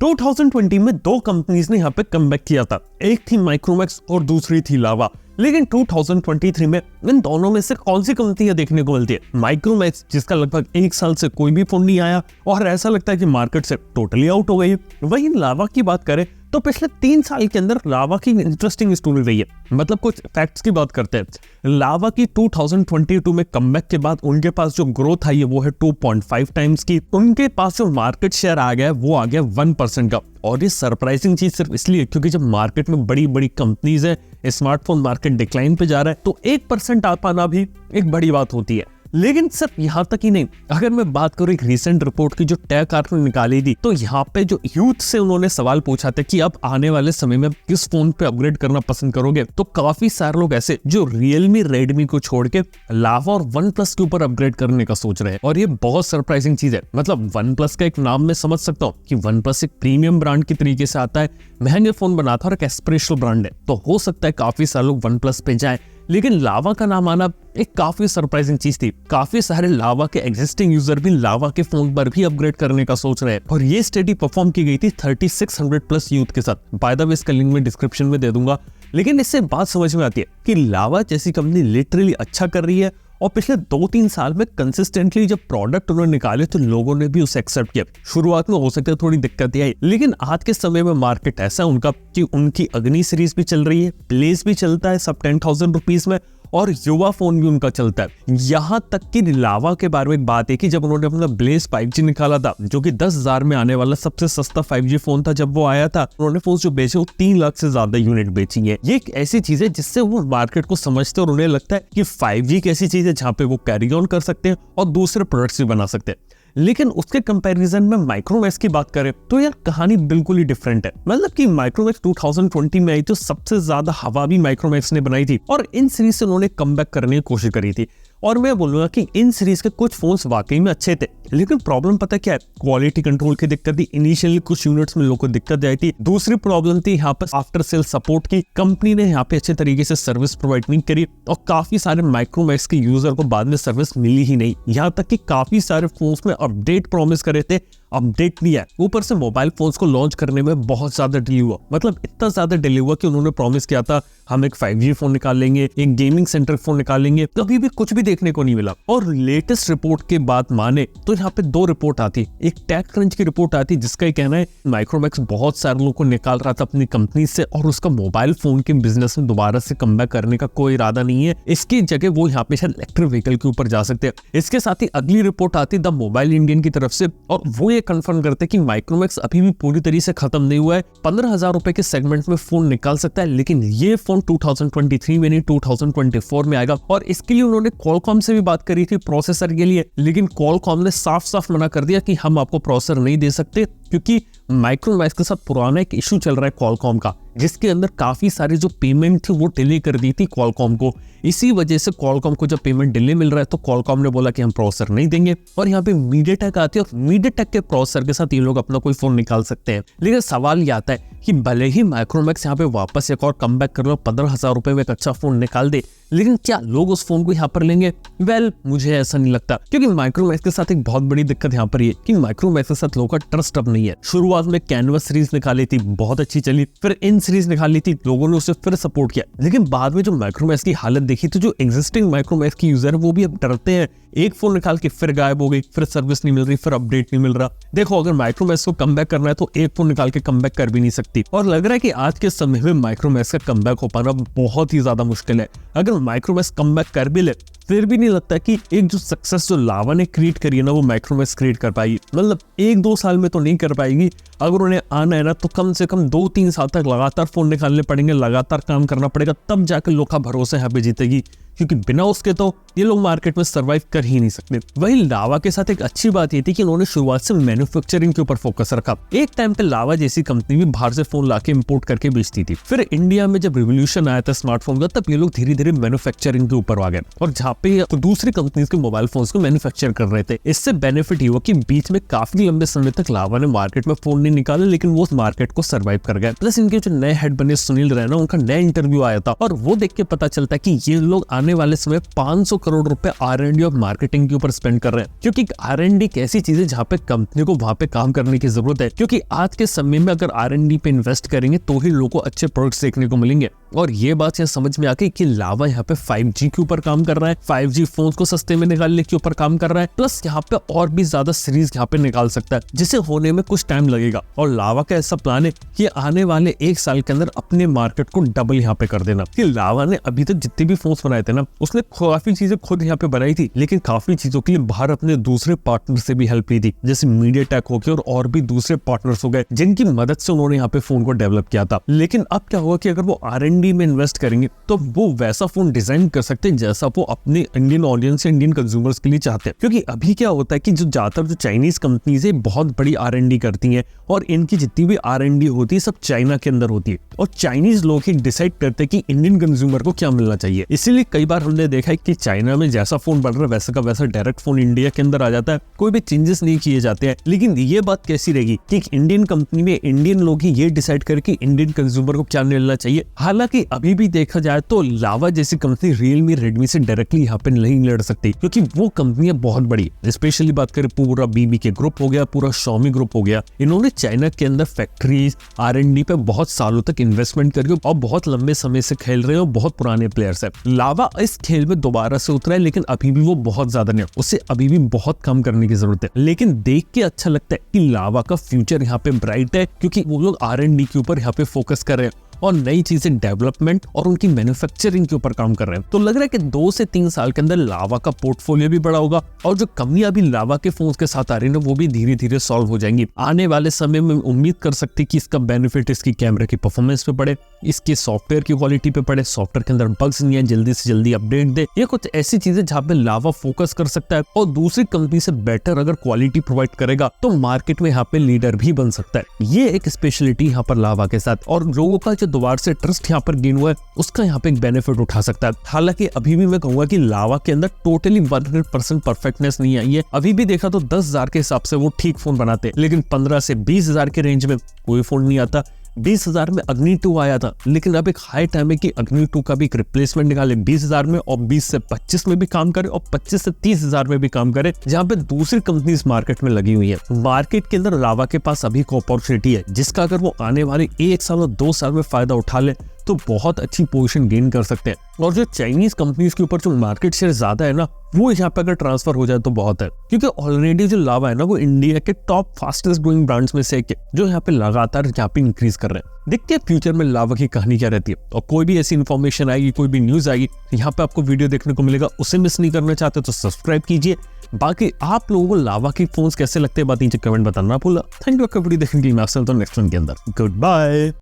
2020 में दो कंपनीज ने यहाँ पे कमबैक किया था, एक थी माइक्रोमैक्स और दूसरी थी लावा। लेकिन 2023 में इन दोनों में से कौन सी कंपनी देखने को मिलती है? माइक्रोमैक्स, जिसका लगभग 1 साल से कोई भी फोन नहीं आया और ऐसा लगता है कि मार्केट से टोटली आउट हो गई है। वहीं लावा की बात करें तो पिछले 3 साल के अंदर लावा की इंटरेस्टिंग स्टोरी रही है। मतलब कुछ फैक्ट्स की बात करते हैं। लावा की 2022 में कमबैक के बाद उनके पास जो ग्रोथ आई है वो है 2.5 टाइम्स की। उनके पास जो मार्केट शेयर आ गया है वो आ गया 1% का। और ये सरप्राइजिंग चीज सिर्फ इसलिए क्योंकि जब मार्केट में बड़ी बड़ी कंपनीज है, स्मार्टफोन मार्केट डिक्लाइन पे जा रहा है, तो 1% आ पाना भी एक बड़ी बात होती है। लेकिन सिर्फ यहाँ तक ही नहीं, अगर मैं बात करूँ एक रीसेंट रिपोर्ट की जो टेक ने निकाली थी, तो यहाँ पे जो यूथ से उन्होंने सवाल पूछा था कि अब आने वाले समय में किस फोन पे अपग्रेड करना पसंद करोगे, तो काफी सारे लोग ऐसे जो रियलमी रेडमी को छोड़ के लावा और वन प्लस के ऊपर अपग्रेड करने का सोच रहे हैं। और ये बहुत सरप्राइजिंग चीज है। मतलब वन प्लस का एक नाम मैं समझ सकता हूँ कि वन प्लस एक प्रीमियम ब्रांड की तरीके से आता है, महंगे फोन बनाता है और एक एस्पिरेशनल ब्रांड है, तो हो सकता है काफी सारे लोग वन प्लस पे जाए। लेकिन लावा का नाम आना एक काफी सरप्राइजिंग चीज थी। काफी सारे लावा के एग्जिस्टिंग यूजर भी लावा के फोन पर भी अपग्रेड करने का सोच रहे हैं और ये स्टडी परफॉर्म की गई थी 3600 प्लस यूथ के साथ। बाय द वे इसका लिंक मैं डिस्क्रिप्शन में दे दूंगा। लेकिन इससे बात समझ में आती है कि लावा जैसी कंपनी लिटरली अच्छा कर रही है और पिछले 2-3 साल में कंसिस्टेंटली जब प्रोडक्ट उन्होंने निकाले तो लोगों ने भी उसे एक्सेप्ट किया। शुरुआत में हो सकता है थोड़ी दिक्कतें आई, लेकिन आज के समय में मार्केट ऐसा है उनका कि उनकी अग्नि सीरीज भी चल रही है, ब्लेज भी चलता है सब 10,000 रुपीज में, और युवा फोन भी उनका चलता है। यहाँ तक कि लावा के बारे में एक बात है कि जब उन्होंने अपना ब्लेज 5G निकाला था, जो कि 10,000 में आने वाला सबसे सस्ता 5G फोन था, जब वो आया था उन्होंने फोन जो बेचे वो 3 लाख से ज्यादा यूनिट बेची है। ये एक ऐसी चीज है जिससे वो मार्केट को समझते और उन्हें लगता है कि 5G एक ऐसी चीज है जहाँ पे वो कैरी ऑन कर सकते हैं और दूसरे प्रोडक्ट्स भी बना सकते हैं। लेकिन उसके कंपैरिजन में माइक्रोमैक्स की बात करें तो यार कहानी बिल्कुल ही डिफरेंट है। मतलब कि माइक्रोमैक्स 2020 में आई तो सबसे ज्यादा हवा भी माइक्रोमैक्स ने बनाई थी और इन सीरीज से उन्होंने कमबैक करने की कोशिश करी थी। और मैं बोलूंगा कि इन सीरीज के कुछ फोन्स वाकई में अच्छे थे, लेकिन प्रॉब्लम पता क्या है? क्वालिटी कंट्रोल की दिक्कत थी। इनिशियली कुछ यूनिट्स में लोगों को दिक्कत आई थी। दूसरी प्रॉब्लम थी यहाँ पर आफ्टर सेल सपोर्ट की। कंपनी ने यहाँ पे अच्छे तरीके से सर्विस प्रोवाइड नहीं करी और काफी सारे माइक्रोमैक्स के यूजर को बाद में सर्विस मिली ही नहीं। यहाँ तक कि काफी सारे फोन्स में अपडेट प्रॉमिस करे थे, अपडेट नहीं है। ऊपर से मोबाइल फोन्स को लॉन्च करने में बहुत ज्यादा डिले हुआ। मतलब इतना ज्यादा डिले हुआ कि उन्होंने प्रॉमिस किया था हम एक 5G फोन निकाल लेंगे, एक गेमिंग सेंटर फोन निकाल लेंगे, कभी भी कुछ भी देखने को नहीं मिला। और लेटेस्ट रिपोर्ट के बात माने तो यहाँ पे 2 रिपोर्ट आती। एक टेक क्रंच की रिपोर्ट आती जिसका कहना है माइक्रोमैक्स बहुत सारे लोगों को निकाल रहा था अपनी कंपनी से और उसका मोबाइल फोन के बिजनेस में दोबारा से कमबैक करने का कोई इरादा नहीं है। इसकी जगह वो यहाँ पे शायद इलेक्ट्रिक व्हीकल के ऊपर जा सकते हैं। इसके साथ ही अगली रिपोर्ट आती द मोबाइल इंडियन की तरफ से और वो ये कंफर्म करते कि माइक्रोमैक्स अभी भी पूरी तरीके से खत्म नहीं हुआ है। 15,000 रुपए के सेगमेंट में फोन निकाल सकता है, लेकिन ये फोन 2023 में नहीं 2024 में आएगा। और इसके लिए उन्होंने क्वालकॉम से भी बात करी थी प्रोसेसर के लिए, लेकिन क्वालकॉम ने साफ साफ मना कर दिया कि हम आपको प्रोसेसर नहीं दे सकते, क्योंकि माइक्रोमैक्स के साथ पुराना एक इशू चल रहा है क्वालकॉम का, जिसके अंदर काफी सारी जो पेमेंट थी वो डिले कर दी थी क्वालकॉम को। इसी वजह से क्वालकॉम को जब पेमेंट डिले मिल रहा है तो क्वालकॉम ने बोला कि हम प्रोसेसर नहीं देंगे। और यहाँ पे मीडियाटेक आती है और मीडियाटेक के प्रोसेसर के साथ ये लोग अपना कोई फोन निकाल सकते हैं। लेकिन सवाल ये आता है कि भले ही माइक्रोमैक्स यहाँ पे वापस एक और कमबैक कर लो, 15,000 रुपए में एक अच्छा फोन निकाल दे, लेकिन क्या लोग उस फोन को यहाँ पर लेंगे? वेल, मुझे ऐसा नहीं लगता, क्योंकि माइक्रोमैक्स के साथ एक बहुत बड़ी दिक्कत यहाँ पर ये कि माइक्रोमैक्स के साथ लोगों का ट्रस्ट अब नहीं है। शुरुआत में कैनवस सीरीज निकाली थी, बहुत अच्छी चली, फिर इन सीरीज निकाली थी, लोगों ने उसे फिर सपोर्ट किया, लेकिन बाद में जो माइक्रोमैक्स की हालत देखी तो जो एग्जिस्टिंग माइक्रोमैक्स की यूजर है वो भी अब डरते हैं। एक फोन निकाल के फिर गायब हो गई, फिर सर्विस नहीं मिल रही, फिर अपडेट नहीं मिल रहा। देखो, अगर माइक्रोमैक्स को कमबैक करना है तो एक फोन निकाल के कमबैक कर भी नहीं सकती, और लग रहा है कि आज के समय में माइक्रोमैक्स का कमबैक हो पाना बहुत ही ज्यादा मुश्किल है। अगर माइक्रोमैक्स कमबैक कर भी ले फिर भी नहीं लगता कि एक जो सक्सेस जो लावा ने क्रिएट करी है ना वो माइक्रोमैक्स क्रिएट कर पाएगी। मतलब 1-2 साल में तो नहीं कर पाएगी। अगर उन्हें आना है ना तो कम से कम 2-3 साल तक लगातार फोन निकालने पड़ेंगे, लगातार काम करना पड़ेगा, तब जाकर लोग का भरोसा यहाँ पे जीतेगी, क्योंकि बिना उसके तो ये लोग मार्केट में सर्वाइव कर ही नहीं सकते। वही लावा के साथ एक अच्छी बात ये थी कि उन्होंने शुरुआत से मैन्युफैक्चरिंग के ऊपर फोकस रखा। एक टाइम पे लावा जैसी कंपनी भी बाहर से फोन लाके इंपोर्ट करके बेचती थी। फिर इंडिया में जब रिवोल्यूशन आया था स्मार्टफोन का, तब ये लोग धीरे धीरे मैन्युफैक्चरिंग के ऊपर आ गए और जहाँ पे तो दूसरी कंपनीज के मोबाइल फोन्स को मैन्युफैक्चर कर रहे थे। इससे बेनिफिट ये हुआ कि बीच में काफी लंबे समय तक लावा ने मार्केट में फोन नहीं निकाले, लेकिन वो उस मार्केट को सर्वाइव कर गए। प्लस इनके जो नए हेड बने सुनील रैना, उनका नया इंटरव्यू आया था और वो देख के पता चलता है कि ये लोग आने आने वाले समय 500 करोड़ रुपए R&D और मार्केटिंग के ऊपर स्पेंड कर रहे हैं, क्योंकि R&D एक ऐसी चीज है जहाँ पे कंपनी को वहां पे काम करने की जरूरत है, क्योंकि आज के समय में अगर R&D पे इन्वेस्ट करेंगे तो ही लोगों को अच्छे प्रोडक्ट्स देखने को मिलेंगे। और ये बात यहाँ समझ में आ गई कि लावा यहाँ पे 5G के ऊपर काम कर रहा है, 5G फोन को सस्ते में निकालने के ऊपर काम कर रहा है, प्लस यहाँ पे और भी ज्यादा सीरीज यहाँ पे निकाल सकता है, जिसे होने में कुछ टाइम लगेगा। और लावा का ऐसा प्लान है कि आने वाले 1 साल के अंदर अपने मार्केट को डबल यहाँ पे कर देना। कि लावा ने अभी तक जितने भी फोन्स बनाए थे ना, उसने काफी चीजें खुद यहाँ पे बनाई थी, लेकिन काफी चीजों के लिए बाहर अपने दूसरे पार्टनर से भी हेल्प ली थी, जैसे मीडियाटेक हो गया और भी दूसरे पार्टनर्स हो गए, जिनकी मदद से उन्होंने यहाँ पे फोन को डेवलप किया था। लेकिन अब क्या हुआ कि अगर वो R&D में इन्वेस्ट करेंगे तो वो वैसा फोन डिजाइन कर सकते हैं जैसा वो अपने इंडियन ऑडियंस, इंडियन कंज्यूमर्स के लिए चाहते हैं। क्योंकि अभी क्या होता है कि जो ज्यादातर जो चाइनीज कंपनीज है बहुत बड़ी R&D करती हैं, और इनकी जितनी भी R&D होती है सब चाइना के अंदर होती है, और चाइनीज लोग ही डिसाइड करते हैं कि इंडियन कंज्यूमर को क्या मिलना चाहिए। इसीलिए कई बार हमने देखा है कि चाइना में जैसा फोन बन रहा है वैसा का वैसा डायरेक्ट फोन इंडिया के अंदर आ जाता है, कोई भी चेंजेस नहीं किए जाते हैं। लेकिन ये बात कैसी रहेगी कि इंडियन कंपनी में इंडियन लोग ही ये डिसाइड करें कि इंडियन कंज्यूमर को क्या मिलना चाहिए। हालांकि अभी भी देखा जाए तो लावा जैसी कंपनी रियलमी, रेडमी से डायरेक्टली यहाँ पे नहीं लड़ सकती, क्योंकि वो कंपनियां बहुत बड़ी, स्पेशली बात करें पूरा BBK ग्रुप हो गया, पूरा Xiaomi ग्रुप हो गया, इन्होंने चाइना के अंदर फैक्ट्रीज, R&D पे बहुत सालों तक इन्वेस्टमेंट करके और बहुत लंबे समय से खेल रहे हैं और बहुत पुराने प्लेयर्स है। लावा इस खेल में दोबारा से उतरा है, लेकिन अभी भी वो बहुत ज्यादा नहीं, उसे अभी भी बहुत कम करने की जरूरत है। लेकिन देख के अच्छा लगता है कि लावा का फ्यूचर यहाँ पे ब्राइट है, क्योंकि वो लोग R&D के ऊपर यहाँ पे फोकस कर रहे हैं और नई चीजें डेवलपमेंट और उनकी मैन्युफैक्चरिंग के ऊपर काम कर रहे हैं। तो लग रहा है कि 2 से 3 साल के अंदर लावा का पोर्टफोलियो भी बड़ा होगा, और जो कमियां भी लावा के फोन्स के साथ आ रही है वो भी धीरे धीरे सॉल्व हो जाएंगी। आने वाले समय में उम्मीद कर सकते हैं कि इसका बेनिफिट इसकी कैमरा की परफॉर्मेंस पे पड़े, इसके सॉफ्टवेयर की क्वालिटी पे पड़े, सॉफ्टवेयर के अंदर बग्स नहीं है, जल्दी से जल्दी अपडेट दे। ये कुछ ऐसी चीजें जहाँ पे लावा फोकस कर सकता है, और दूसरी कंपनी से बेटर अगर क्वालिटी प्रोवाइड करेगा तो मार्केट में यहाँ पे लीडर भी बन सकता है। ये एक स्पेशलिटी यहाँ पर लावा के साथ, और लोगों का जो दोबारा से ट्रस्ट यहाँ पर गेन हुआ है उसका यहाँ पे एक बेनिफिट उठा सकता है। हालांकि अभी भी मैं कहूंगा कि लावा के अंदर टोटली 100% परफेक्टनेस नहीं आई है। अभी भी देखा तो 10,000 के हिसाब से वो ठीक फोन बनाते, लेकिन 15 से 20,000 के रेंज में कोई फोन नहीं आता। 20,000 में अग्नि 2 आया था, लेकिन अब एक हाई टाइम है कि अग्नि 2 का भी एक रिप्लेसमेंट निकाले 20,000 में, और 20 से 25 में भी काम करे, और 25 से 30,000 में भी काम करे, जहां पे दूसरी कंपनीज मार्केट में लगी हुई है। मार्केट के अंदर लावा के पास अभी एक अपॉर्चुनिटी है, जिसका अगर वो आने वाले 1 साल और 2 साल में फायदा उठा ले तो बहुत अच्छी पोजीशन गेन कर सकते हैं। और जो चाइनीज कंपनीज के ऊपर जो मार्केट शेयर ज्यादा है ना, वो यहाँ पे अगर ट्रांसफर हो जाए तो बहुत है, क्योंकि ऑलरेडी जो लावा है ना वो इंडिया के टॉप फास्टेस्ट ग्रोइंग ब्रांड्स में से एक है, जो यहाँ पे लगातार यहाँ पे इंक्रीज कर रहे हैं। देखते हैं फ्यूचर में लावा की कहानी क्या रहती है, और कोई भी ऐसी इन्फॉर्मेशन आएगी, कोई भी न्यूज आएगी, यहाँ पे आपको वीडियो देखने को मिलेगा, उसे मिस नहीं करना चाहते तो सब्सक्राइब कीजिए। बाकी आप लोगों को लावा की फोन्स कैसे लगते हैं बात नीचे कमेंट बताना भूला। थैंक यू आपका वीडियो देखने के लिए। मैं आपसे मिलता हूं नेक्स्ट वन के अंदर। Good bye.